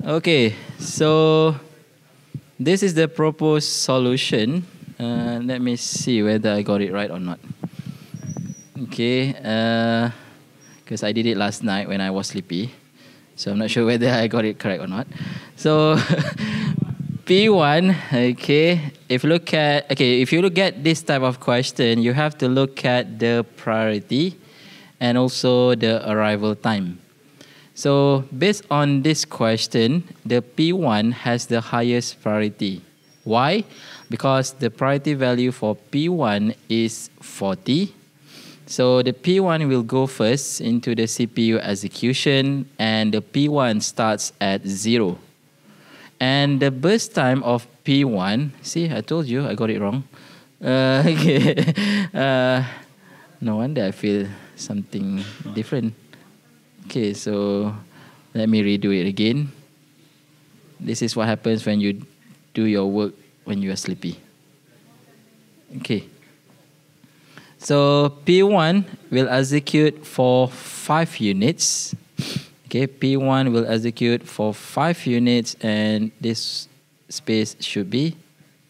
Okay, so this is the proposed solution. Let me see whether I got it right or not. Okay, because I did it last night when I was sleepy, so I'm not sure whether I got it correct or not. So P1, okay, if you look at this type of question, you have to look at the priority and also the arrival time. So based on this question, the P1 has the highest priority. Why? Because the priority value for P1 is 40. So the P1 will go first into the CPU execution, and the P1 starts at 0. And the burst time of P1, see, I told you I got it wrong. Okay. No wonder I feel something different. Okay, so let me redo it again. This is what happens when you do your work when you are sleepy. Okay. So P1 will execute for 5 units. Okay, P1 will execute for 5 units, and this space should be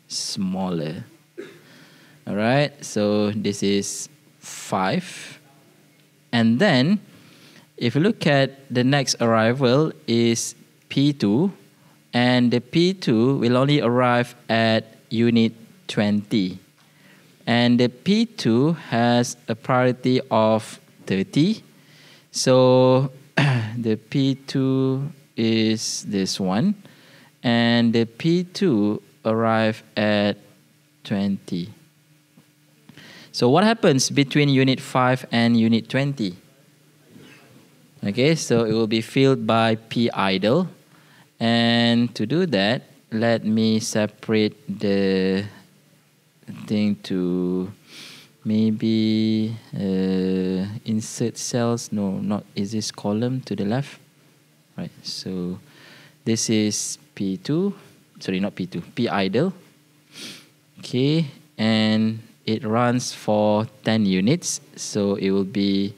smaller. All right, so this is 5. And then if you look at the next arrival is P2, and the P2 will only arrive at unit 20. And the P2 has a priority of 30. So the P2 is this one, and the P2 arrive at 20. So what happens between unit 5 and unit 20? Okay, so it will be filled by P idle. And to do that, let me separate the thing to maybe insert cells. No, not is this column to the left? Right, so this is P2. Sorry, not P2. P idle. Okay, and it runs for 10 units. So it will be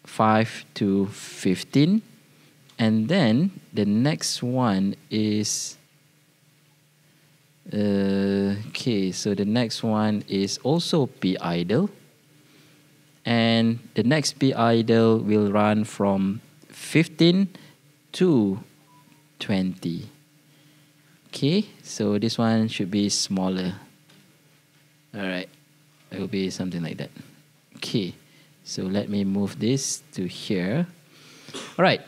5 to 15. And then the next one is okay, so the next one is also P idle, and the next P idle will run from 15 to 20. Okay, so this one should be smaller. All right, it will be something like that. Okay, so let me move this to here. All right,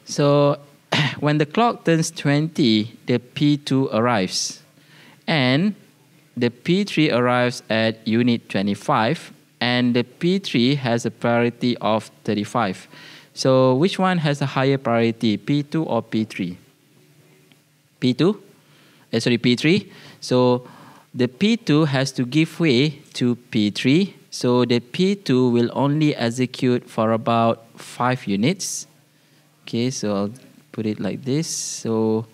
so when the clock turns 20, the P2 arrives. And the P3 arrives at unit 25, and the P3 has a priority of 35. So which one has a higher priority, P2 or P3? P3. So the P2 has to give way to P3. So the P2 will only execute for about 5 units. Okay, so I'll put it like this. So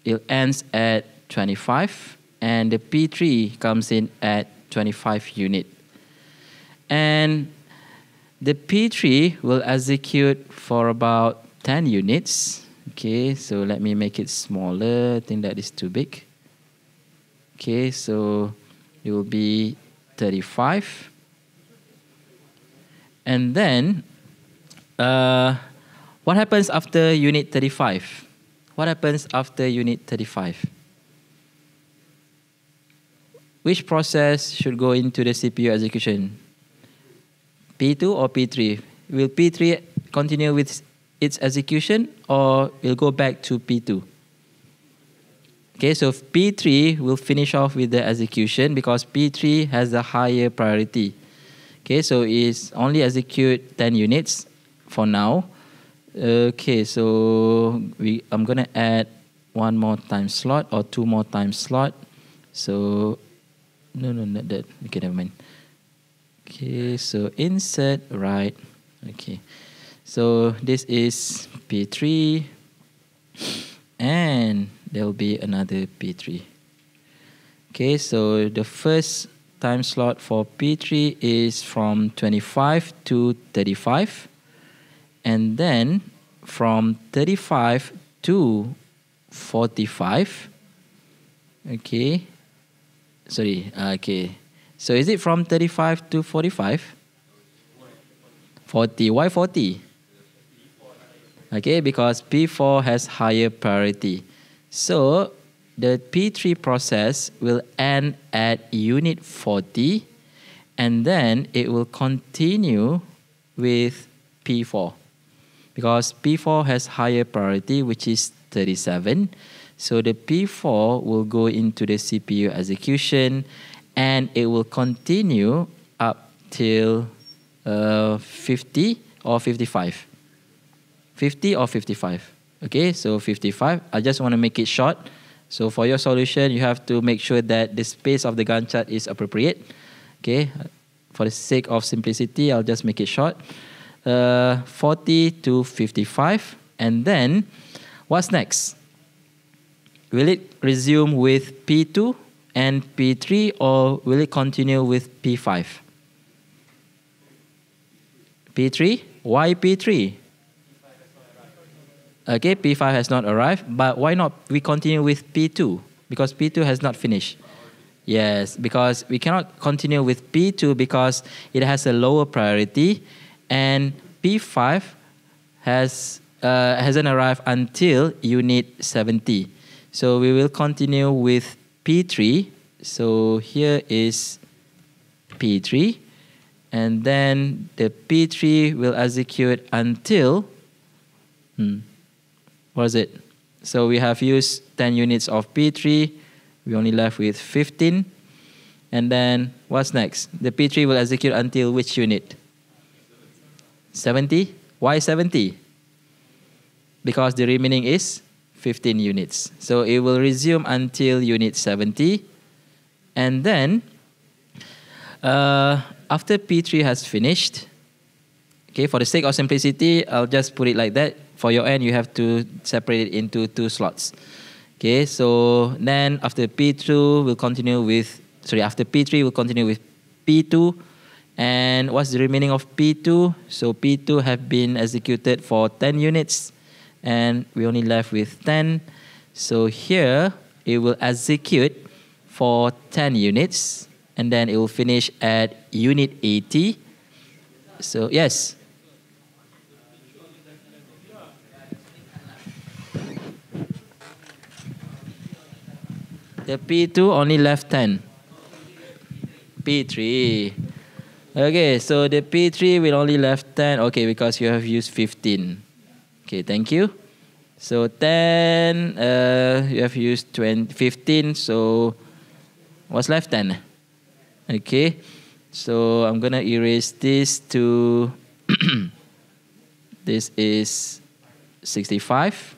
it ends at 25, and the P3 comes in at 25 unit. And the P3 will execute for about 10 units. Okay, so let me make it smaller. I think that is too big. Okay, so it will be 35. And then what happens after unit 35? What happens after unit 35? Which process should go into the CPU execution? P2 or P3? Will P3 continue with its execution, or will go back to P2? Okay, so P3 will finish off with the execution because P3 has the higher priority. Okay, so it's only execute 10 units for now. Okay, so I'm gonna add 1 more time slot or 2 more time slot. So no, not that. Okay, never mind. Okay, so insert right. Okay, so this is P3, and there will be another P3. Okay, so the first time slot for P3 is from 25 to 35, and then from 35 to 45. Okay. Sorry. Okay. So is it from 35 to 45? 40. Why 40? Okay, because P4 has higher priority. So the P3 process will end at unit 40, and then it will continue with P4. Because P4 has higher priority, which is 37. So the P4 will go into the CPU execution, and it will continue up till 50 or 55. 50 or 55. Okay, so 55. I just want to make it short. So for your solution, you have to make sure that the space of the Gantt chart is appropriate. Okay, for the sake of simplicity, I'll just make it short. 40 to 55. And then, what's next? Will it resume with P2 and P3, or will it continue with P5? P3? Why P3? Okay, P5 has not arrived, but why not we continue with P2? Because P2 has not finished. Yes, because we cannot continue with P2 because it has a lower priority, and P5 hasn't arrived until unit 70. So we will continue with P3. So here is P3, and then the P3 will execute until what is it? So we have used 10 units of P3. We only left with 15. And then what's next? The P3 will execute until which unit? 70. Why 70? Because the remaining is 15 units. So it will resume until unit 70. And then after P3 has finished, okay, for the sake of simplicity, I'll just put it like that. For your end, you have to separate it into 2 slots. Okay, so then after P2, we'll continue with, after P3, we'll continue with P2. And what's the remaining of P2? So P2 have been executed for 10 units, and we only left with 10. So here, it will execute for 10 units, and then it will finish at unit 80. So yes. The P2 only left 10. P3. Okay, so the P3 will only left 10. Okay, because you have used 15. Okay, thank you. So 10, you have used 15. So what's left 10? Okay, so I'm going to erase this to, this is 65.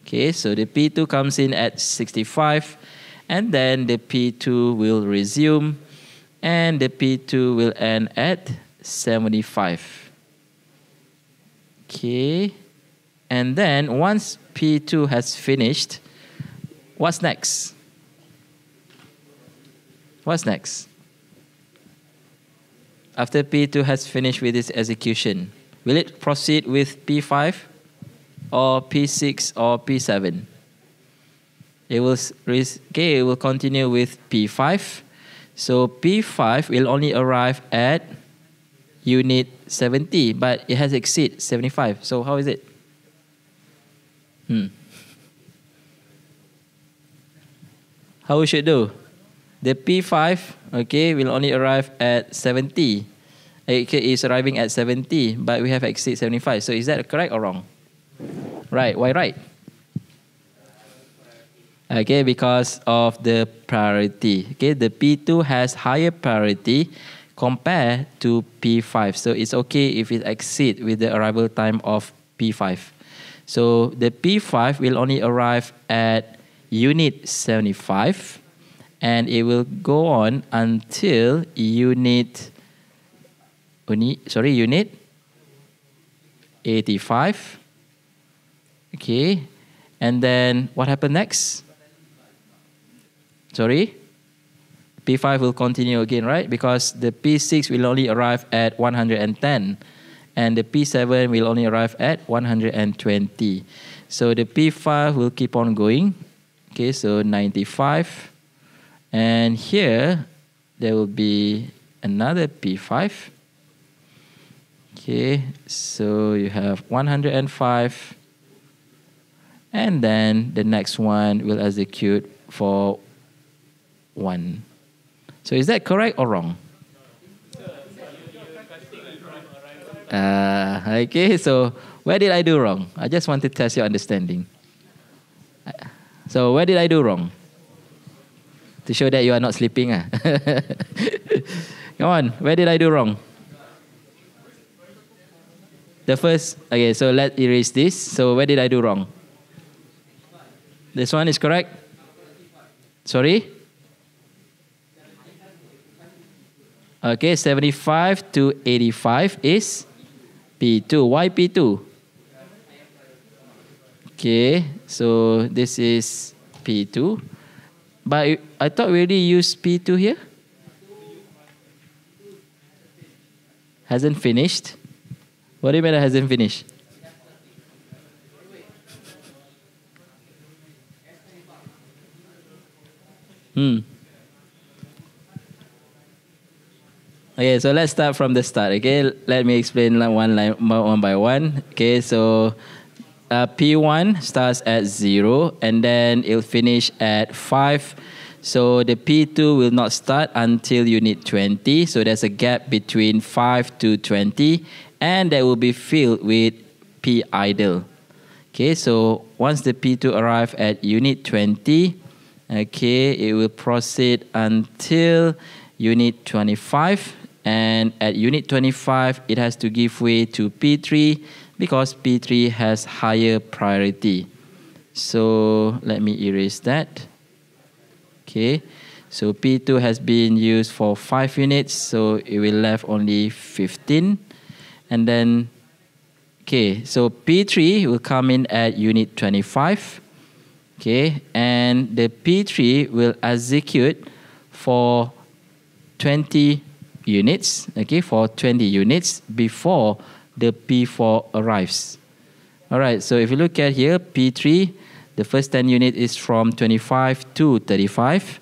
Okay, so the P2 comes in at 65, and then the P2 will resume, and the P2 will end at 75. Okay, and then once P2 has finished, what's next? What's next? After P2 has finished with its execution, will it proceed with P5? Or P6 or P7? It will continue with P5. So P5 will only arrive at unit 70, but it has exceeded 75. So how is it? How we should do? The P5, okay, will only arrive at 70. It is arriving at 70, but we have exceeded 75. So is that correct or wrong? Right. Why right? Okay, because of the priority. Okay, the P2 has higher priority compared to P5. So it's okay if it exceeds with the arrival time of P5. So the P5 will only arrive at unit 75, and it will go on until unit 85. Okay, and then what happened next? P5 will continue again, right? Because the P6 will only arrive at 110, and the P7 will only arrive at 120. So the P5 will keep on going. Okay, so 95. And here, there will be another P5. Okay, so you have 105. And then the next one will execute for 1. So is that correct or wrong? Okay, so where did I do wrong? I just want to test your understanding. So where did I do wrong? To show that you are not sleeping. Come on, where did I do wrong? The first, okay, so let's erase this. So where did I do wrong? This one is correct? Sorry? Okay, 75 to 85 is P2. Why P2? Okay, so this is P2. But I thought we already used P2 here. Hasn't finished. What do you mean it hasn't finished? Okay, so let's start from the start. Okay, let me explain one by one. Okay, so P1 starts at 0 and then it'll finish at 5. So the P2 will not start until unit 20. So there's a gap between 5 to 20 and that will be filled with P idle. Okay, so once the P2 arrives at unit 20, okay, it will proceed until unit 25. And at unit 25, it has to give way to P3 because P3 has higher priority. So let me erase that. Okay, so P2 has been used for 5 units, so it will left only 15. And then, okay, so P3 will come in at unit 25. Okay, and the P3 will execute for 20 units, okay, for 20 units before the P4 arrives. All right, so if you look at here, P3, the first 10 unit is from 25 to 35,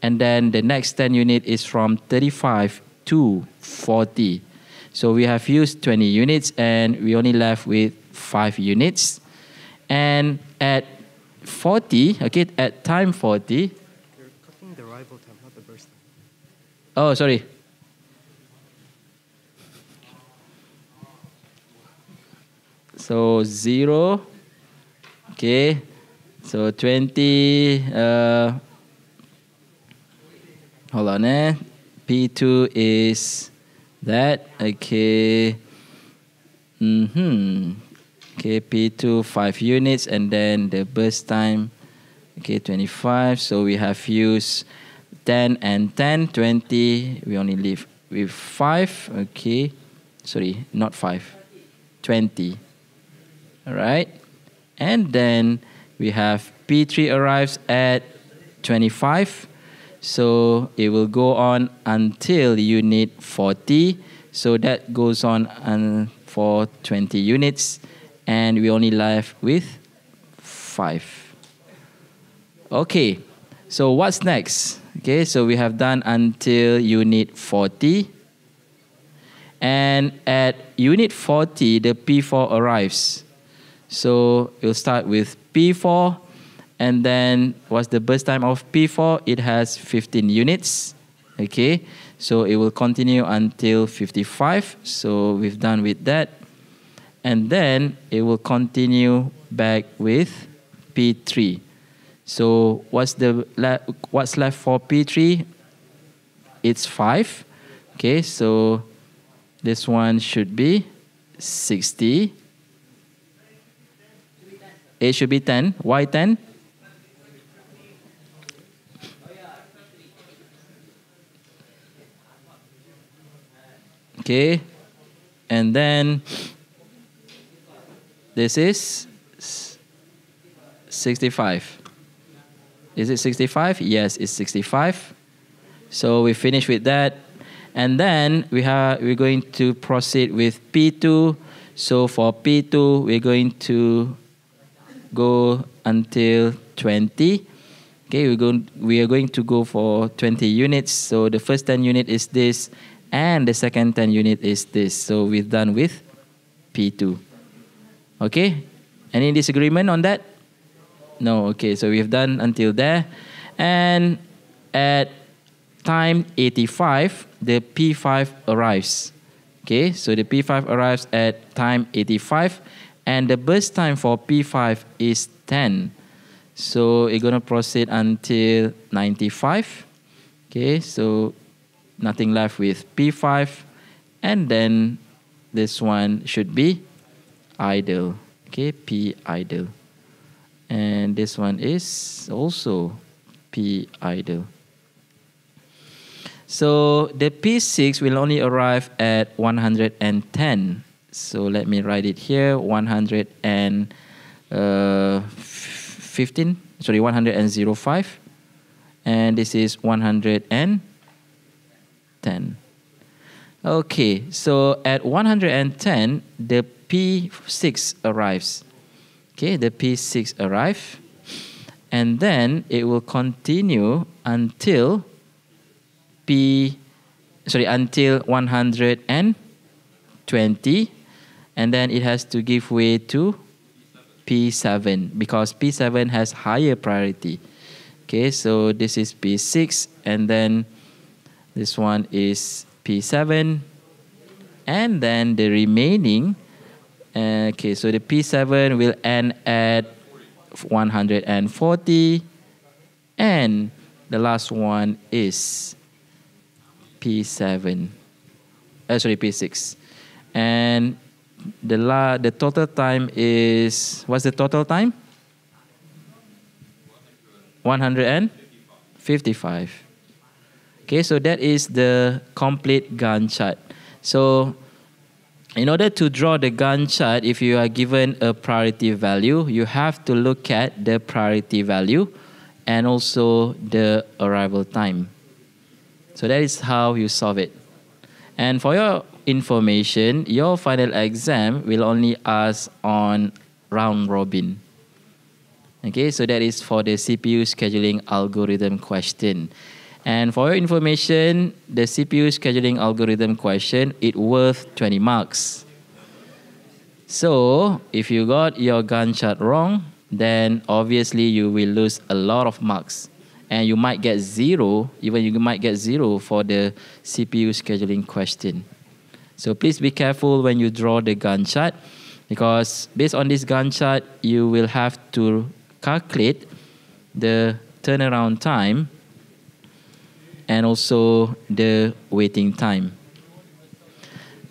and then the next 10 unit is from 35 to 40. So we have used 20 units and we only left with 5 units. And at 40, okay, at time 40. You're cutting the arrival time, not the burst time. Oh, sorry. So 0, okay, so 20, hold on, P2 is that, okay, okay, P2 5 units and then the burst time, okay, 25, so we have used 10 and 10, 20, we only leave with 5, okay, sorry, not 5, 20. All right, and then we have P3 arrives at 25, so it will go on until unit 40. So that goes on for 20 units, and we only left with 5. Okay, so what's next? Okay, so we have done until unit 40, and at unit 40, the P4 arrives. So we'll start with P4, and then what's the burst time of P4? It has 15 units, okay? So it will continue until 55, so we've done with that. And then it will continue back with P3. So what's left for P3? It's 5, okay? So this one should be 60. It should be 10. Why 10? Okay. And then this is 65. Is it 65? Yes, it's 65. So we finish with that. And then we're going to proceed with P2. So for P2, we're going to go until 20. Okay, we are going to go for 20 units. So the first 10 unit is this, and the second 10 unit is this. So we've done with P2. Okay, any disagreement on that? No, okay, so we've done until there. And at time 85, the P5 arrives. Okay, so the P5 arrives at time 85, and the burst time for P5 is 10. So it's going to proceed until 95. Okay, so nothing left with P5. And then this one should be idle. Okay, P idle. And this one is also P idle. So the P6 will only arrive at 110. So let me write it here, 105. And this is 110. Okay, so at 110, the P6 arrives. Okay, the P6 arrives. And then it will continue until until 120. And then it has to give way to P7 because P7 has higher priority. Okay, so this is P6 and then this one is P7 and then the remaining, okay, so the P7 will end at 140 and the last one is P6. And the total time is, what's the total time? 155. Okay, so that is the complete Gantt chart. So in order to draw the Gantt chart, if you are given a priority value, you have to look at the priority value and also the arrival time. So that is how you solve it. And for your information, your final exam will only ask on round robin. Okay, so that is for the CPU scheduling algorithm question. And for your information, the CPU scheduling algorithm question, it worth 20 marks. So if you got your Gantt chart wrong, then obviously you will lose a lot of marks. And you might get zero, even you might get zero for the CPU scheduling question. So please be careful when you draw the Gantt chart, because based on this Gantt chart, you will have to calculate the turnaround time and also the waiting time.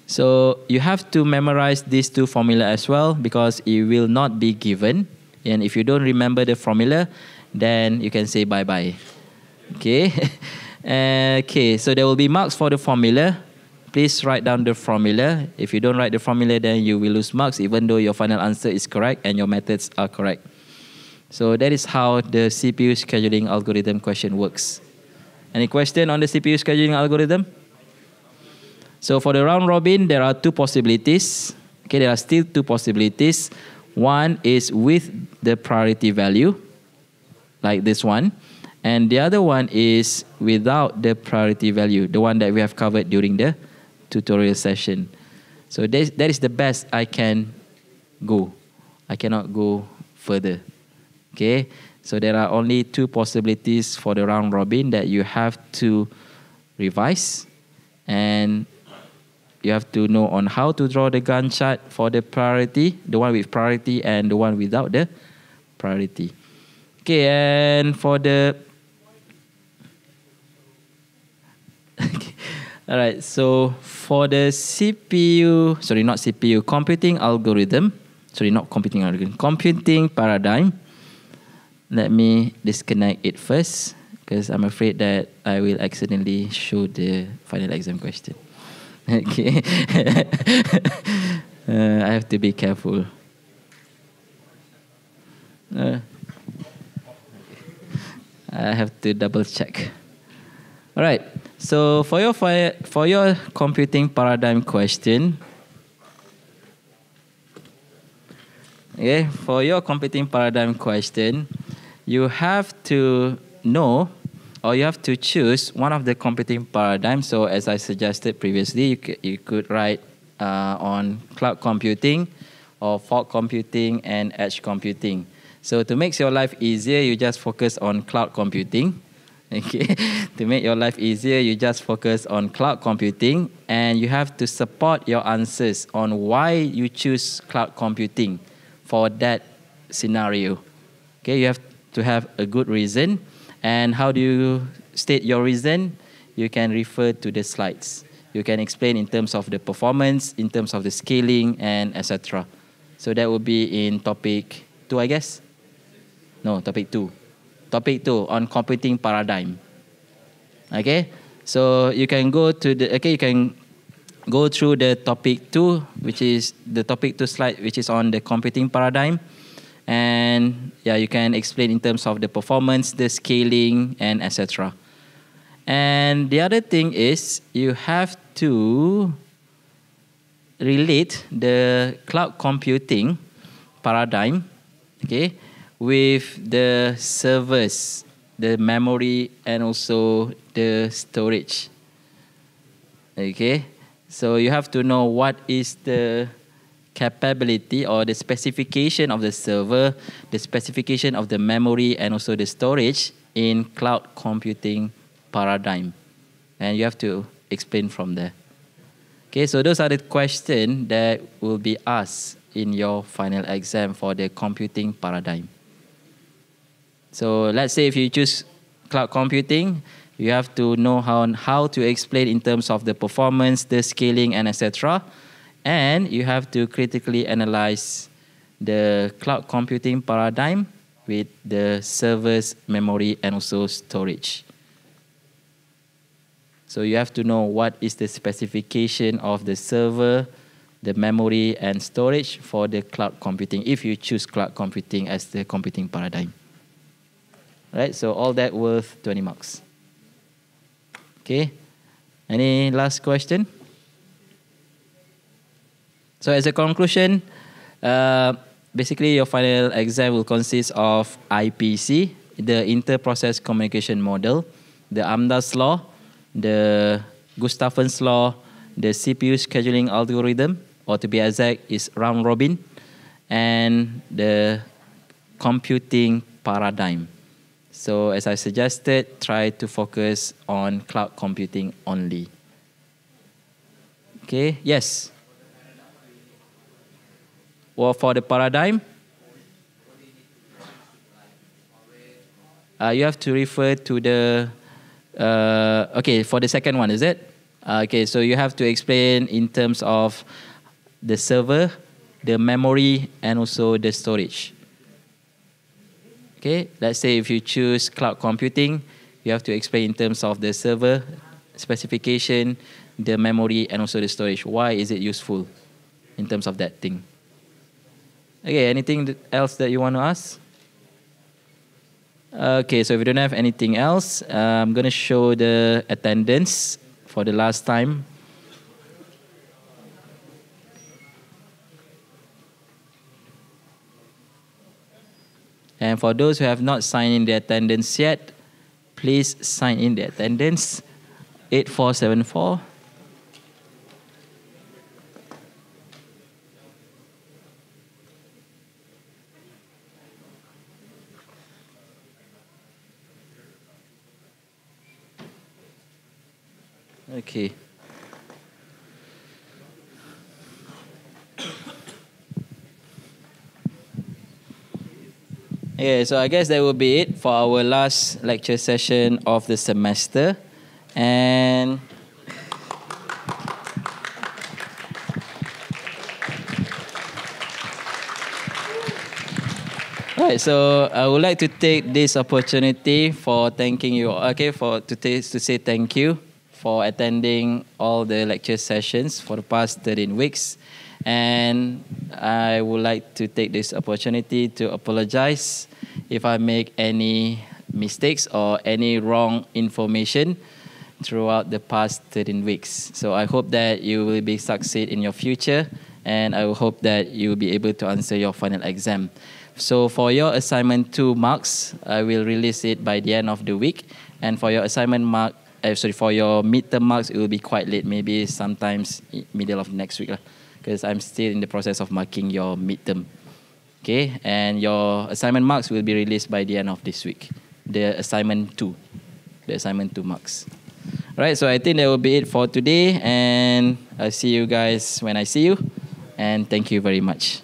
So you have to memorize these two formula as well, because it will not be given. And if you don't remember the formula, then you can say bye-bye. Okay. Okay, so there will be marks for the formula. Please write down the formula. If you don't write the formula, then you will lose marks, even though your final answer is correct and your methods are correct. So that is how the CPU scheduling algorithm question works. Any question on the CPU scheduling algorithm? So for the round robin, there are two possibilities. Okay, there are still two possibilities. One is with the priority value, like this one. And the other one is without the priority value, the one that we have covered during the tutorial session. So that is the best I can go. I cannot go further. Okay, so there are only two possibilities for the round robin that you have to revise, and you have to know on how to draw the Gantt chart for the priority, the one with priority and the one without the priority. Okay, and for the all right, so for the computing paradigm, let me disconnect it first, because I'm afraid that I will accidentally show the final exam question. Okay. I have to be careful. I have to double check. All right. So for your computing paradigm question, Okay, for your computing paradigm question, you have to know or you have to choose one of the computing paradigms. So as I suggested previously, you could write on cloud computing or fog computing and edge computing. So to make your life easier, you just focus on cloud computing. Okay, to make your life easier, you just focus on cloud computing, and you have to support your answers on why you choose cloud computing for that scenario. Okay, you have to have a good reason. And how do you state your reason? You can refer to the slides. You can explain in terms of the performance, in terms of the scaling, and etc. So that will be in topic 2, I guess. No, topic 2. Topic 2 on computing paradigm. Okay, so you can go to the you can go through the topic 2, which is the topic 2 slide, which is on the computing paradigm, and yeah, you can explain in terms of the performance, the scaling, and etc. And the other thing is you have to relate the cloud computing paradigm, okay, with the servers, the memory, and also the storage. Okay, so you have to know what is the capability or the specification of the server, the specification of the memory, and also the storage in cloud computing paradigm. And you have to explain from there. Okay, so those are the questions that will be asked in your final exam for the computing paradigm. So let's say if you choose cloud computing, you have to know how to explain in terms of the performance, the scaling, and etc. And you have to critically analyze the cloud computing paradigm with the servers, memory, and also storage. So you have to know what is the specification of the server, the memory, and storage for the cloud computing, if you choose cloud computing as the computing paradigm. Right, so all that worth 20 marks. Okay, any last question? So as a conclusion, basically your final exam will consist of IPC, the Inter-Process Communication Model, the Amdahl's Law, the Gustafson's Law, the CPU scheduling algorithm, or to be exact is round robin, and the computing paradigm. So as I suggested, try to focus on cloud computing only. Okay, yes. Well, for the paradigm, you have to refer to the, okay, for the second one, is it? Okay, so you have to explain in terms of the server, the memory, and also the storage. Okay, let's say if you choose cloud computing, you have to explain in terms of the server specification, the memory, and also the storage. Why is it useful in terms of that thing? Okay, anything else that you want to ask? Okay, so if you don't have anything else, I'm going to show the attendance for the last time. And for those who have not signed in the attendance yet, please sign in the attendance 8474. Okay. Okay, so I guess that will be it for our last lecture session of the semester. And right, so I would like to take this opportunity for thanking you. Okay, to say thank you for attending all the lecture sessions for the past 13 weeks. And I would like to take this opportunity to apologize if I make any mistakes or any wrong information throughout the past 13 weeks. So I hope that you will be succeed in your future and I hope that you will be able to answer your final exam. So for your assignment 2 marks, I will release it by the end of the week. And for your assignment mark, for your midterm marks, it will be quite late, maybe sometimes middle of next week, because I'm still in the process of marking your midterm. Okay, and your assignment marks will be released by the end of this week. The assignment 2 marks. All right, so I think that will be it for today, and I'll see you guys when I see you, and thank you very much.